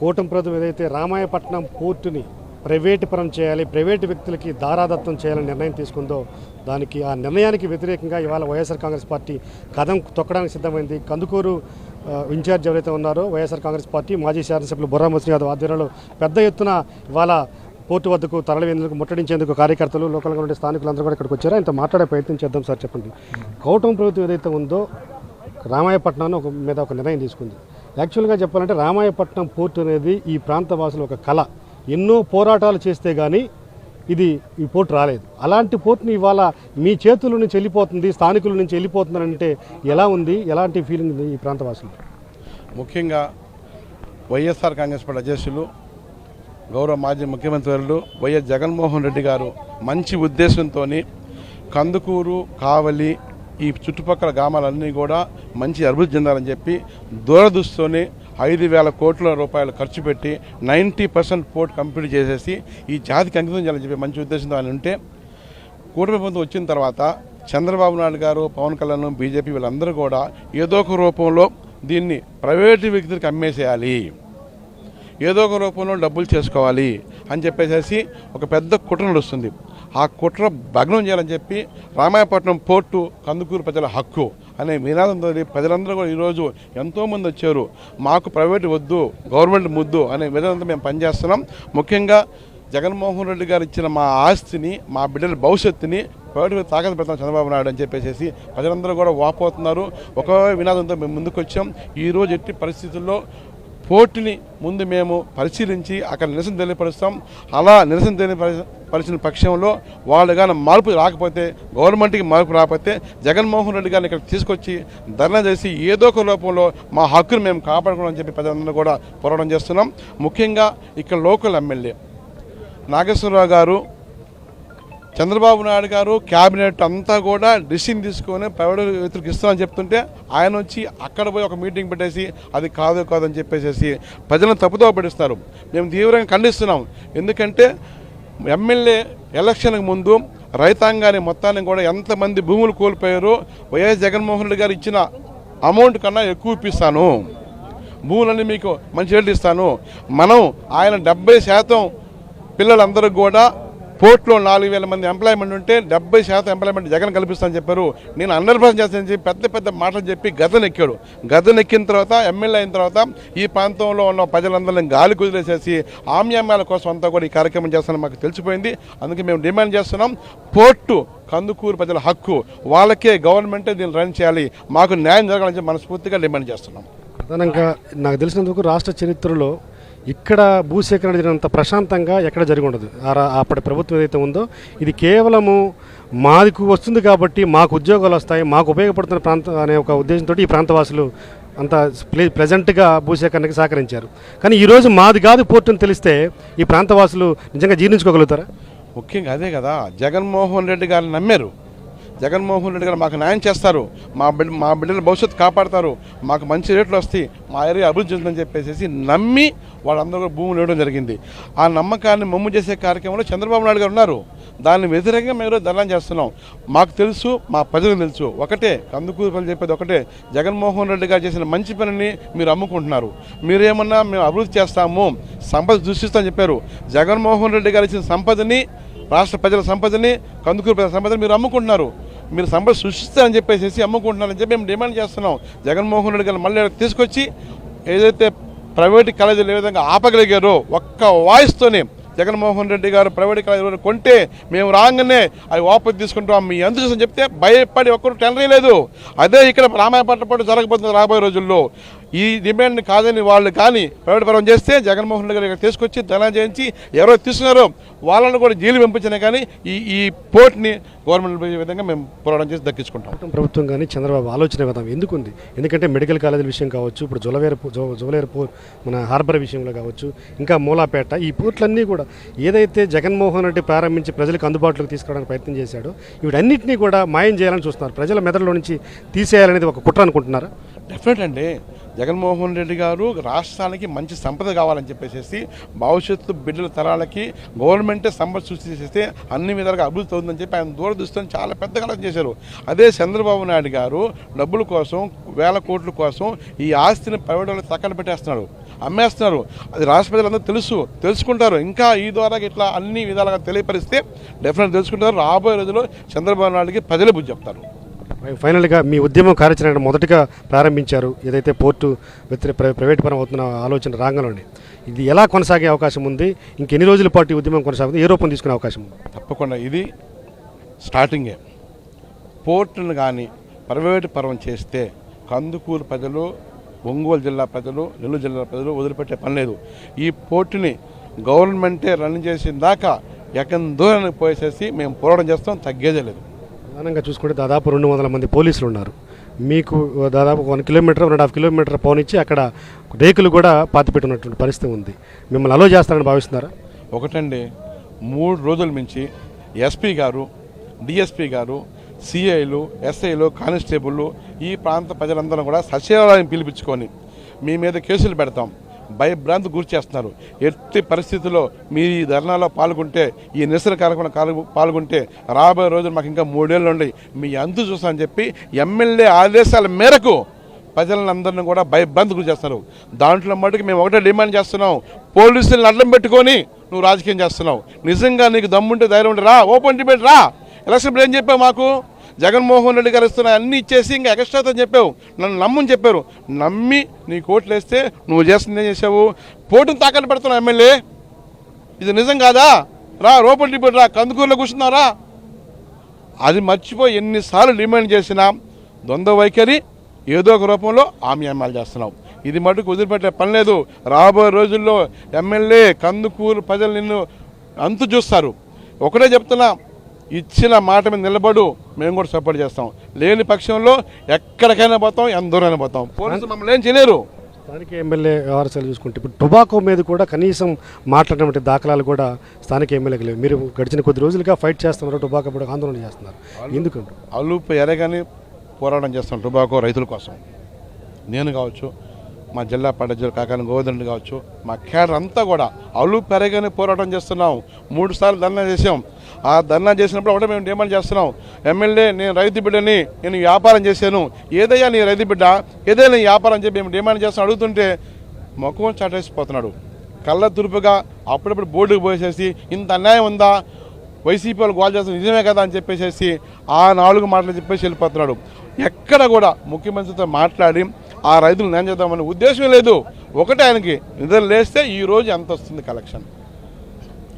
కూటమి ప్రభుత్వం ఏదైతే రామాయపట్నం పోర్టుని ప్రైవేటు పరం చేయాలి, ప్రైవేటు వ్యక్తులకి దారాదత్తం చేయాలని నిర్ణయం తీసుకుందో దానికి ఆ నిర్ణయానికి వ్యతిరేకంగా ఇవాళ వైఎస్ఆర్ కాంగ్రెస్ పార్టీ కదం తొక్కడానికి సిద్ధమైంది. కందుకూరు ఇన్ఛార్జ్ ఎవరైతే ఉన్నారో వైఎస్ఆర్ కాంగ్రెస్ పార్టీ మాజీ శాసనసభ్యులు బుర్రా ముస్లిం యాదవ్ ఆధ్వర్యంలో పెద్ద ఎత్తున ఇవాళ పోర్టు వద్దకు తరలివేందుకు ముట్టడించేందుకు కార్యకర్తలు లోకల్గా ఉండే స్థానికులందరూ కూడా ఇక్కడికి వచ్చారు. ఆయనతో మాట్లాడే ప్రయత్నం చేద్దాం. సార్ చెప్పండి, కూటమి ప్రభుత్వం ఏదైతే ఉందో రామాయపట్నం మీద ఒక నిర్ణయం తీసుకుంది. యాక్చువల్గా చెప్పాలంటే రామాయపట్నం పోర్టు అనేది ఈ ప్రాంత వాసులు ఒక కళ. ఎన్నో పోరాటాలు చేస్తే కానీ ఈ పోర్టు రాలేదు. అలాంటి పోర్టుని ఇవాళ మీ చేతుల నుంచి వెళ్ళిపోతుంది, స్థానికుల నుంచి వెళ్ళిపోతుందని అంటే ఎలా ఉంది, ఎలాంటి ఫీలింగ్ ఉంది ఈ ప్రాంత వాసులు? ముఖ్యంగా వైఎస్ఆర్ కాంగ్రెస్ పార్టీ అధ్యక్షులు గౌరవ మాజీ ముఖ్యమంత్రి వర్యులు వైఎస్ జగన్మోహన్ రెడ్డి గారు మంచి ఉద్దేశంతో కందుకూరు, కావలి ఈ చుట్టుపక్కల గ్రామాలన్నీ కూడా మంచి అభివృద్ధి చెందాలని చెప్పి దూరదృష్టితోనే 5,000 కోట్ల రూపాయలు ఖర్చు పెట్టి 90% పోర్ట్ కంప్లీట్ చేసేసి ఈ జాతికి అంకితం చేయాలని చెప్పి మంచి ఉద్దేశంతో ఆయన ఉంటే, కూటమి ప్రభుత్వం వచ్చిన తర్వాత చంద్రబాబు నాయుడు గారు, పవన్ కళ్యాణ్, బీజేపీ వీళ్ళందరూ కూడా ఏదో ఒక రూపంలో దీన్ని ప్రైవేటు వ్యక్తులకు అమ్మేసేయాలి, ఏదో ఒక రూపంలో డబ్బులు చేసుకోవాలి అని చెప్పేసి ఒక పెద్ద కుట్ర నడుస్తుంది. ఆ కుట్ర భగ్నం చేయాలని చెప్పి రామాయపట్నం పోర్టు కందుకూరు ప్రజల హక్కు అనే నినాదంతో ప్రజలందరూ కూడా ఈరోజు ఎంతోమంది వచ్చారు. మాకు ప్రైవేటు వద్దు, గవర్నమెంట్ ముద్దు అనే విధానంతో మేము పనిచేస్తున్నాం. ముఖ్యంగా జగన్మోహన్ రెడ్డి గారు ఇచ్చిన మా ఆస్తిని, మా బిడ్డల భవిష్యత్తుని ప్రైవేటు తాకట్టు పెడతాం చంద్రబాబు నాయుడు అని చెప్పేసి ప్రజలందరూ కూడా వాపోతున్నారు. ఒక వినాదంతో మేము ముందుకు వచ్చాం. ఈరోజు ఎట్టి పరిస్థితుల్లో పోర్టుని ముందు మేము పరిశీలించి అక్కడ నిరసన తెలియపరుస్తాం. అలా నిరసన తెలియపరిచిన పక్షంలో వాళ్ళు కానీ మార్పు రాకపోతే, గవర్నమెంట్కి మార్పు రాకపోతే జగన్మోహన్ రెడ్డి గారిని ఇక్కడ తీసుకొచ్చి ధర్నా చేసి ఏదో ఒక రూపంలో మా హక్కును మేము కాపాడుకోవాలని చెప్పి ప్రజలందరూ కూడా పోరాటం చేస్తున్నాం. ముఖ్యంగా ఇక్కడ లోకల్ ఎమ్మెల్యే నాగేశ్వరరావు గారు, చంద్రబాబు నాయుడు గారు క్యాబినెట్ అంతా కూడా డిసిషన్ తీసుకొని ప్రైవేట్ వ్యక్తులకు ఇస్తామని చెప్తుంటే ఆయన వచ్చి అక్కడ పోయి ఒక మీటింగ్ పెట్టేసి అది కాదని చెప్పేసి ప్రజలను తప్పుదో పడిస్తారు. మేము తీవ్రంగా ఖండిస్తున్నాం. ఎందుకంటే ఎమ్మెల్యే ఎలక్షన్కి ముందు రైతాంగాన్ని మొత్తాన్ని కూడా ఎంతమంది భూములు కోల్పోయారో వైఎస్ జగన్మోహన్ రెడ్డి గారు ఇచ్చిన అమౌంట్ కన్నా ఎక్కువ ఇప్పిస్తాను, భూములన్నీ మీకు మంచి రేట్లు ఇస్తాను. మనం ఆయన 70% పిల్లలందరూ కూడా పోర్ట్లో 4,000 మంది ఎంప్లాయ్మెంట్ ఉంటే 70% ఎంప్లాయ్మెంట్ జగన్ కల్పిస్తానని చెప్పారు. నేను 100% చేస్తానని చెప్పి పెద్ద మాటలు చెప్పి గద్దెనెక్కాడు. గద్దెనెక్కిన తర్వాత ఎమ్మెల్యే అయిన తర్వాత ఈ ప్రాంతంలో ఉన్న ప్రజలందరినీ గాలి కుదిరేసేసి ఆమ్యామ్యాల కోసం అంతా కూడా ఈ కార్యక్రమం చేస్తానని మాకు తెలిసిపోయింది. అందుకే మేము డిమాండ్ చేస్తున్నాం, పోర్టు కందుకూరు ప్రజల హక్కు, వాళ్ళకే గవర్నమెంటే దీన్ని రన్ చేయాలి, మాకు న్యాయం జరగాలని చెప్పి మనస్ఫూర్తిగా డిమాండ్ చేస్తున్నాం. ప్రధానంగా నాకు తెలిసినందుకు రాష్ట్ర చరిత్రలో ఇక్కడ భూసేకరణ జరిగినంత ప్రశాంతంగా ఎక్కడ జరిగి ఉండదు. అప్పటి ప్రభుత్వం ఏదైతే ఉందో ఇది కేవలము మాకు వస్తుంది కాబట్టి మాకు ఉద్యోగాలు వస్తాయి, మాకు ఉపయోగపడుతున్న ప్రాంతం అనే ఒక ఉద్దేశంతో ఈ ప్రాంతవాసులు అంత ప్లెజెంట్గా భూసేకరణకి సహకరించారు. కానీ ఈరోజు మాది కాదు పోర్టుని తెలిస్తే ఈ ప్రాంతవాసులు నిజంగా జీర్ణించుకోగలుగుతారా? ముఖ్యంగా అదే కదా, జగన్మోహన్ రెడ్డి గారిని నమ్మారు. జగన్మోహన్ రెడ్డి గారు మాకు న్యాయం చేస్తారు, మా బిడ్డల భవిష్యత్తు కాపాడతారు, మాకు మంచి రేట్లు వస్తాయి, మా ఏరియా అభివృద్ధి చెందుతుందని చెప్పేసి నమ్మి వాళ్ళందరూ భూములు ఇవ్వడం జరిగింది. ఆ నమ్మకాన్ని మమ్ము చేసే కార్యక్రమంలో చంద్రబాబు నాయుడు గారు ఉన్నారు. దాన్ని వ్యతిరేకంగా మేము ధర్నా చేస్తున్నాం. మాకు తెలుసు, మా ప్రజలకు తెలుసు, ఒకటే కందుకూరు ప్రజలు చెప్పేది ఒకటే, జగన్మోహన్ రెడ్డి గారు చేసిన మంచి పనిని మీరు అమ్ముకుంటున్నారు. మీరేమన్నా మేము అభివృద్ధి చేస్తాము, సంపద సృష్టిస్తామని చెప్పారు. జగన్మోహన్ రెడ్డి గారు ఇచ్చిన సంపదని, రాష్ట్ర ప్రజల సంపదని, కందుకూరు ప్రజల సంపదని మీరు అమ్ముకుంటున్నారు. మీరు సంపద సృష్టిస్తారని చెప్పేసి అమ్ముకుంటున్నారని చెప్పి మేము డిమాండ్ చేస్తున్నాం. జగన్మోహన్ రెడ్డి గారు మళ్ళీ తీసుకొచ్చి ఏదైతే ప్రైవేట్ కాలేజీలు ఏ విధంగా ఆపగలిగారో ఒక్క వాయిస్తోనే జగన్మోహన్ రెడ్డి గారు ప్రైవేట్ కాలేజీలు కొంటే మేము రాగానే అవి వాపసు తీసుకుంటాం మీ ఎంత చూసని చెప్తే భయపడి ఒక్కరు టెండర్ లేదు. అదే ఇక్కడ రామాయపట్నం పాటు జరగబోతుంది రాబోయే రోజుల్లో. ఈ డిమాండ్ కాదని వాళ్ళు కానీ ప్రైవేట్ పరం చేస్తే జగన్మోహన్ రెడ్డి గారు తీసుకొచ్చి ధనా చేయించి ఎవరో తీసుకున్నారో వాళ్ళని కూడా జైలు పంపించినా కానీ ఈ పోర్ట్ని గవర్నమెంట్ విధంగా మేము పోరాటం చేసి దక్కించుకుంటాం. ప్రభుత్వం కానీ చంద్రబాబు ఆలోచన విధానం ఎందుకుంది? ఎందుకంటే మెడికల్ కాలేజీల విషయం కావచ్చు, ఇప్పుడు జువలేరు మన హార్బర్ విషయంలో కావచ్చు, ఇంకా మూలాపేట, ఈ పోర్ట్లన్నీ కూడా ఏదైతే జగన్మోహన్ రెడ్డి ప్రారంభించి ప్రజలకు అందుబాటులోకి తీసుకురావడానికి ప్రయత్నం చేశాడో వీటన్నిటినీ కూడా మాయం చేయాలని చూస్తున్నారు. ప్రజల మెదడులో నుంచి తీసేయాలనేది ఒక కుట్ర అనుకుంటున్నారా? డెఫినెట్ అండి. జగన్మోహన్ రెడ్డి గారు రాష్ట్రానికి మంచి సంపద కావాలని చెప్పేసి భవిష్యత్తు బిడ్డల తరాలకి గవర్నమెంటే సంపద సృష్టి చేస్తే అన్ని విధాలుగా అభివృద్ధి అవుతుందని చెప్పి ఆయన దూరదృష్టిని చాలా పెద్ద కళ చేశారు. అదే చంద్రబాబు నాయుడు గారు డబ్బుల కోసం, 1,000 కోట్ల కోసం ఈ ఆస్తిని ప్రైవేట్ వాళ్ళకి తక్కన పెట్టేస్తున్నాడు. అమ్మేస్తున్నారు. అది రాష్ట్ర ప్రజలందరూ తెలుసుకుంటారు. ఇంకా ఈ ద్వారా ఇట్లా అన్ని విధాలుగా తెలియపరిస్తే డెఫినెట్ తెలుసుకుంటారు. రాబోయే రోజుల్లో చంద్రబాబు నాయుడుకి ప్రజలే బుద్ధి చెప్తారు. ఫైనల్గా మీ ఉద్యమం కార్యాచరణ మొదటగా ప్రారంభించారు, ఏదైతే పోర్టు ప్రైవేట్ పరం అవుతున్న ఆలోచన రాగానే ఇది ఎలా కొనసాగే అవకాశం ఉంది? ఇంకెన్ని రోజుల పాటు ఈ ఉద్యమం కొనసాగుతుంది? ఏ రూపం తీసుకునే అవకాశం ఉంది? తప్పకుండా ఇది స్టార్టింగే. పోర్టును కానీ ప్రైవేటు పరం చేస్తే కందుకూరు ప్రజలు, ఒంగోలు జిల్లా ప్రజలు, నెల్లూరు జిల్లా ప్రజలు వదిలిపెట్టే పని లేదు. ఈ పోర్టుని గవర్నమెంటే రన్ చేసిన దాకా ఎక్కడి దూరానికి పోయేసేసి మేము పోరాటం చేస్తాం, తగ్గేదే లేదు. ప్రధానంగా చూసుకుంటే దాదాపు 200 మంది పోలీసులు ఉన్నారు. మీకు దాదాపు 1 కిలోమీటర్ 1.5 కిలోమీటర్ పోనిచ్చి అక్కడ రేకులు కూడా పాతిపెట్టినటువంటి పరిస్థితి ఉంది. మిమ్మల్ని అలో చేస్తారని భావిస్తున్నారా? ఒకటండి, 3 రోజుల నుంచి ఎస్పీ గారు, డిఎస్పీ గారు, సిఐలు, ఎస్ఐలు, కానిస్టేబుళ్ళు ఈ ప్రాంత ప్రజలందరూ కూడా సచివాలయం పిలిపించుకొని మీ మీద కేసులు పెడతాం, భయభ్రాంతి గురి చేస్తున్నారు. ఎట్టి పరిస్థితుల్లో మీరు ఈ ధర్నాలో పాల్గొంటే, ఈ నిరసన కార్యక్రమం పాల్గొంటే రాబోయే రోజులు మాకు ఇంకా 3 ఏళ్ళు ఉండి మీ అంతు చూస్తామని చెప్పి ఎమ్మెల్యే ఆదేశాల మేరకు ప్రజలందరినీ కూడా భయభ్రాంతి గురి చేస్తారు. దాంట్లో మటుకు మేము ఒకటే డిమాండ్ చేస్తున్నాం, పోలీసులను అడ్డం పెట్టుకొని నువ్వు రాజకీయం చేస్తున్నావు. నిజంగా నీకు దమ్ముంటే ధైర్యం ఉంటే రా, ఓపెన్ డిబేట్ రా. ఎలక్షన్ ఏం చెప్పావు మాకు? జగన్మోహన్ రెడ్డి గారు ఇస్తున్నా అన్నీ ఇచ్చేసి ఇంకా ఎక్స్ట్రా చెప్పావు, నన్ను నమ్మని చెప్పారు. నమ్మి నీ కోట్లు వేస్తే నువ్వు చేస్తుంది ఏం చేసావు? పోటును తాకట్టు పెడుతున్నావు ఎమ్మెల్యే. ఇది నిజం కాదా? రా, ఓపెన్ డిబేట్ రా, కందుకూరులో కూర్చున్నారా? అది మర్చిపోయి ఎన్నిసార్లు డిమాండ్ చేసినా ద్వంద్వ వైఖరి ఏదో ఒక రూపంలో ఆమ్యామ్యాలు చేస్తున్నావు. ఇది మటుకు వదిలిపెట్టే పని లేదు. రాబోయే రోజుల్లో ఎమ్మెల్యే కందుకూరు ప్రజలు నిన్ను అంతు చూస్తారు. ఒకటే చెప్తున్నా, ఇచ్చిన మాట మీద నిలబడు, మేము కూడా సపోర్ట్ చేస్తాం. లేని పక్షంలో ఎక్కడికైనా పోతాం, ఎంత దూరైనా పోతాం. పోలీసులు మమ్మల్ని ఏం చేయలేరు. స్థానిక ఎమ్మెల్యే వ్యవహారాలు చూసుకుంటే ఇప్పుడు టొబాకో మీద కూడా కనీసం మాట్లాడినటువంటి దాఖలాలు కూడా స్థానిక ఎమ్మెల్యేకి లేవు. మీరు గడిచిన కొద్ది రోజులుగా ఫైట్ చేస్తున్నారు, టొబాకో కూడా ఆందోళన చేస్తున్నారు. ఎందుకంటే అలుపు ఎరగని పోరాటం చేస్తాం టొబాకో రైతుల కోసం. నేను కావచ్చు, మా జిల్లా పడ్డజీలు కాకాని గోవర్ధన్ కావచ్చు, మా కేడర్ అంతా కూడా అలుపు ఎరగని పోరాటం చేస్తున్నాం. 3 సార్లు ధర్నా చేసాం. ఆ ధర్నా చేసినప్పుడు ఒకటే మేము డిమాండ్ చేస్తున్నాం, ఎమ్మెల్యే నేను రైతు బిడ్డని, నేను వ్యాపారం చేశాను, ఏదయ్యా నీ రైతు బిడ్డ, ఏదైనా వ్యాపారం చెప్పి మేము డిమాండ్ చేస్తాం. అడుగుతుంటే మొక్కం చాటేసిపోతున్నాడు. కళ్ళ తురుపుగా అప్పుడప్పుడు బోర్డుకు పోసేసి ఇంత అన్యాయం ఉందా, వైసీపీ వాళ్ళు గోల్ చేస్తున్నారు నిజమే కదా అని చెప్పేసి ఆ 4 మాటలు చెప్పేసి వెళ్ళిపోతున్నాడు. ఎక్కడ కూడా ముఖ్యమంత్రితో మాట్లాడి ఆ రైతులు న్యాయం చేద్దామనే ఉద్దేశం లేదు. ఒకటే ఆయనకి నిద్ర లేస్తే ఈరోజు ఎంత వస్తుంది కలెక్షన్,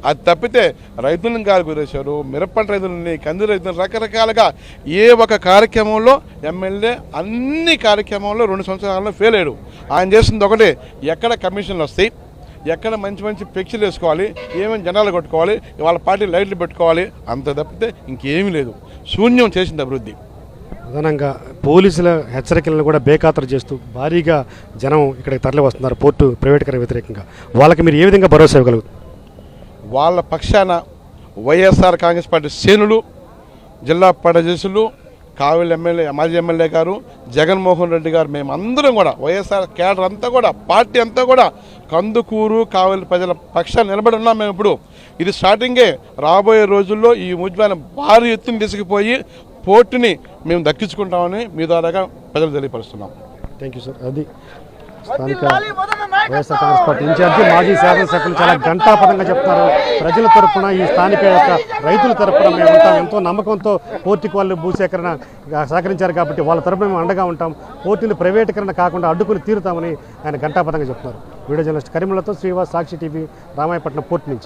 అది తప్పితే రైతులను గాలి గురేశారు. మిరపంట రైతులని, కంది రైతులను రకరకాలుగా ఏ ఒక కార్యక్రమంలో ఎమ్మెల్యే అన్ని కార్యక్రమంలో 2 సంవత్సరాల్లో ఫెయిల్ అయ్యాడు. ఆయన చేస్తుంది ఒకటే, ఎక్కడ కమిషన్లు వస్తాయి, ఎక్కడ మంచి మంచి ఫ్లెక్సీలు వేసుకోవాలి, ఏమేమి జనాలు కొట్టుకోవాలి, వాళ్ళ పార్టీ లైట్లు పెట్టుకోవాలి, అంత తప్పితే ఇంకేమీ లేదు. శూన్యం చేసింది అభివృద్ధి. ప్రధానంగా పోలీసుల హెచ్చరికలను కూడా బేఖాతరు చేస్తూ భారీగా జనం ఇక్కడికి తరలి వస్తున్నారు పోర్టు ప్రైవేటీకరణ వ్యతిరేకంగా. వాళ్ళకి మీరు ఏ విధంగా భరోసా ఇవ్వగలుగుతారు? వాళ్ళ పక్షాన వైఎస్ఆర్ కాంగ్రెస్ పార్టీ శ్రేణులు, జిల్లా పడజేసులు, కావలి ఎమ్మెల్యే, మాజీ ఎమ్మెల్యే గారు, జగన్మోహన్ రెడ్డి గారు, మేమందరం కూడా వైఎస్ఆర్ కేడర్ అంతా కూడా, పార్టీ అంతా కూడా కందుకూరు కావలి ప్రజల పక్షాన్ని నిలబడి ఉన్నాం. మేము ఇప్పుడు ఇది స్టార్టింగే. రాబోయే రోజుల్లో ఈ ఉద్యమాన్ని భారీ ఎత్తున తీసుకుపోయి పోర్టుని మేము దక్కించుకుంటామని మీ ద్వారాగా ప్రజలు తెలియపరుస్తున్నాం. Thank you sir. అది స్థానిక వైఎస్ఆర్ కాంగ్రెస్ పార్టీ ఇన్ఛార్జి మాజీ శాసనసభ్యులు చాలా ఘంటాపథంగా చెప్తున్నారు. ప్రజల తరపున, ఈ స్థానిక యొక్క రైతుల తరపున మేము ఉంటాం. ఎంతో నమ్మకంతో పోర్టుకి వాళ్ళు భూసేకరణ సహకరించారు కాబట్టి వాళ్ళ తరపున మేము అండగా ఉంటాం. పోర్టుని ప్రైవేటీకరణ కాకుండా అడ్డుకుని తీరుతామని ఆయన ఘంటాపథంగా చెప్తున్నారు. వీడియో జర్నలిస్ట్ కరీములతో శ్రీవాస్, సాక్షి టీవీ, రామాయపట్నం పోర్టు నుంచి.